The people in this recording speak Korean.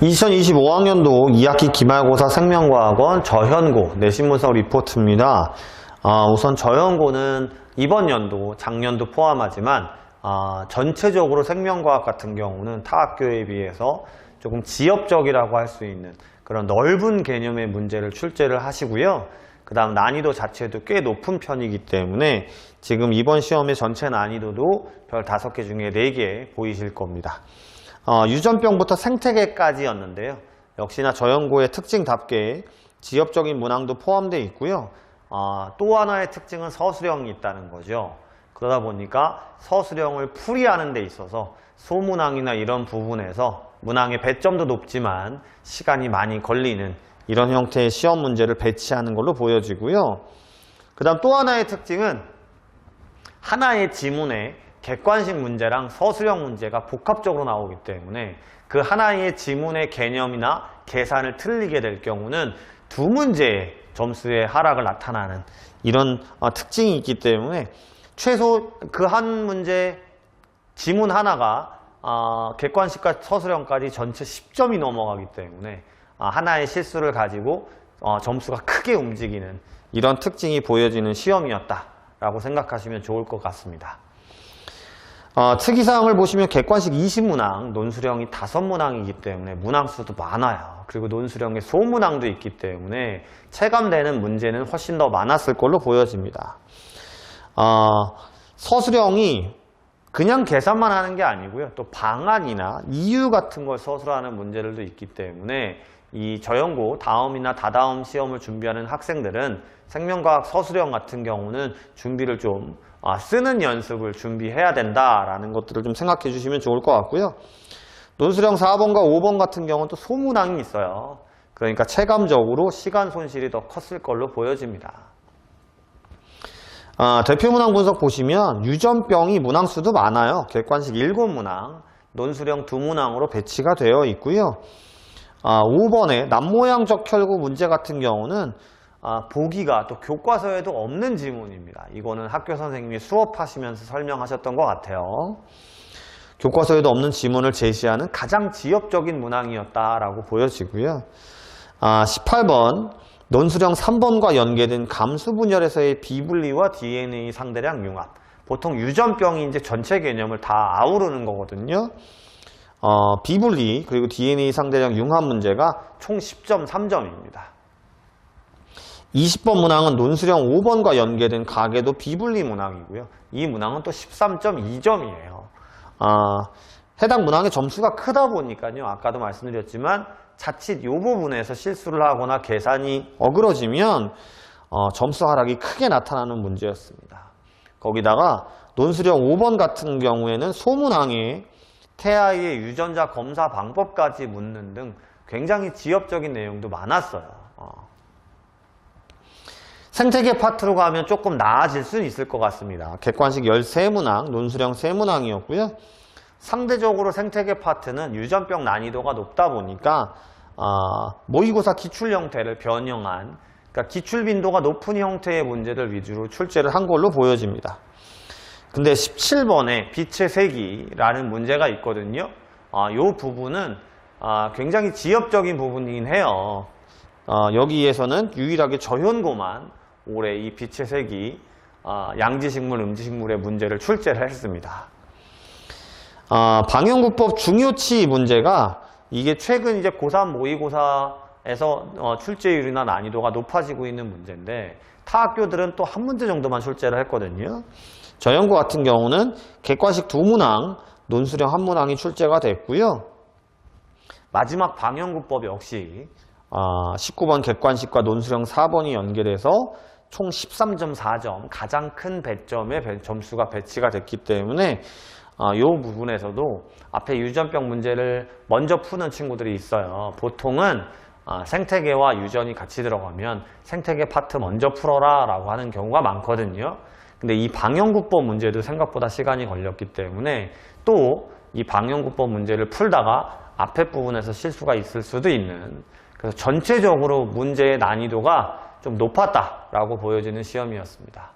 2025학년도 2학기 기말고사 생명과학원 저현고 내신 분석 리포트입니다. 우선 저현고는 이번 연도, 작년도 포함하지만 전체적으로 생명과학 같은 경우는 타 학교에 비해서 조금 지엽적이라고 할 수 있는 그런 넓은 개념의 문제를 출제를 하시고요. 그 다음 난이도 자체도 꽤 높은 편이기 때문에 지금 이번 시험의 전체 난이도도 별 5개 중에 4개 보이실 겁니다. 유전병부터 생태계까지였는데요. 역시나 저연고의 특징답게 지엽적인 문항도 포함되어 있고요. 또 하나의 특징은 서술형이 있다는 거죠. 그러다 보니까 서술형을 풀이하는 데 있어서 소문항이나 이런 부분에서 문항의 배점도 높지만 시간이 많이 걸리는 이런 형태의 시험 문제를 배치하는 걸로 보여지고요. 그 다음 또 하나의 특징은 하나의 지문에 객관식 문제랑 서술형 문제가 복합적으로 나오기 때문에 그 하나의 지문의 개념이나 계산을 틀리게 될 경우는 두 문제의 점수의 하락을 나타나는 이런 특징이 있기 때문에 최소 그 한 문제 지문 하나가 객관식과 서술형까지 전체 10점이 넘어가기 때문에 하나의 실수를 가지고 점수가 크게 움직이는 이런 특징이 보여지는 시험이었다라고 생각하시면 좋을 것 같습니다. 특이사항을 보시면 객관식 20문항, 논술형이 5문항이기 때문에 문항수도 많아요. 그리고 논술형에 소문항도 있기 때문에 체감되는 문제는 훨씬 더 많았을 걸로 보여집니다. 서술형이 그냥 계산만 하는 게 아니고요. 또 방안이나 이유 같은 걸 서술하는 문제들도 있기 때문에 이 저연고 다음이나 다다음 시험을 준비하는 학생들은 생명과학 서술형 같은 경우는 준비를 좀 쓰는 연습을 준비해야 된다라는 것들을 좀 생각해 주시면 좋을 것 같고요. 논술형 4번과 5번 같은 경우는 또 소문항이 있어요. 그러니까 체감적으로 시간 손실이 더 컸을 걸로 보여집니다. 대표 문항 분석 보시면 유전병이 문항수도 많아요. 객관식 7문항, 논술형 2문항으로 배치가 되어 있고요. 5번에 남모양적 혈구 문제 같은 경우는 보기가 또 교과서에도 없는 지문입니다. 이거는 학교 선생님이 수업하시면서 설명하셨던 것 같아요. 교과서에도 없는 지문을 제시하는 가장 지엽적인 문항이었다라고 보여지고요. 18번 논술형 3번과 연계된 감수 분열에서의 비분리와 DNA 상대량 융합. 보통 유전병이 이제 전체 개념을 다 아우르는 거거든요. 비분리 그리고 DNA 상대량 융합 문제가 총 10점 3점입니다. 20번 문항은 논술형 5번과 연계된 가계도 비분리 문항이고요. 이 문항은 또 13.2점이에요. 해당 문항의 점수가 크다 보니까요. 아까도 말씀드렸지만 자칫 이 부분에서 실수를 하거나 계산이 어그러지면 점수 하락이 크게 나타나는 문제였습니다. 거기다가 논술형 5번 같은 경우에는 소문항에 태아의 유전자 검사 방법까지 묻는 등 굉장히 지엽적인 내용도 많았어요. 생태계 파트로 가면 조금 나아질 수는 있을 것 같습니다. 객관식 13문항, 논술형 3문항이었고요. 상대적으로 생태계 파트는 유전병 난이도가 높다 보니까 모의고사 기출 형태를 변형한, 그러니까 기출 빈도가 높은 형태의 문제들 위주로 출제를 한 걸로 보여집니다. 근데 17번에 빛의 세기라는 문제가 있거든요. 이 부분은 굉장히 지엽적인 부분이긴 해요. 여기에서는 유일하게 저현고만 올해 이 빛의 세기 양지식물, 음지식물의 문제를 출제를 했습니다. 방영구법 중요치 문제가 이게 최근 이제 고3 모의고사에서 출제율이나 난이도가 높아지고 있는 문제인데 타 학교들은 또 한 문제 정도만 출제를 했거든요. 저연고 같은 경우는 객관식 2문항, 논술형 1문항이 출제가 됐고요. 마지막 방영구법 역시 19번 객관식과 논술형 4번이 연계돼서 총 13.4점, 가장 큰 배점의 점수가 배치가 됐기 때문에 이 부분에서도 앞에 유전병 문제를 먼저 푸는 친구들이 있어요. 보통은 생태계와 유전이 같이 들어가면 생태계 파트 먼저 풀어라 라고 하는 경우가 많거든요. 근데 이 방영구법 문제도 생각보다 시간이 걸렸기 때문에 또 이 방영구법 문제를 풀다가 앞에 부분에서 실수가 있을 수도 있는, 그래서 전체적으로 문제의 난이도가 좀 높았다라고 보여지는 시험이었습니다.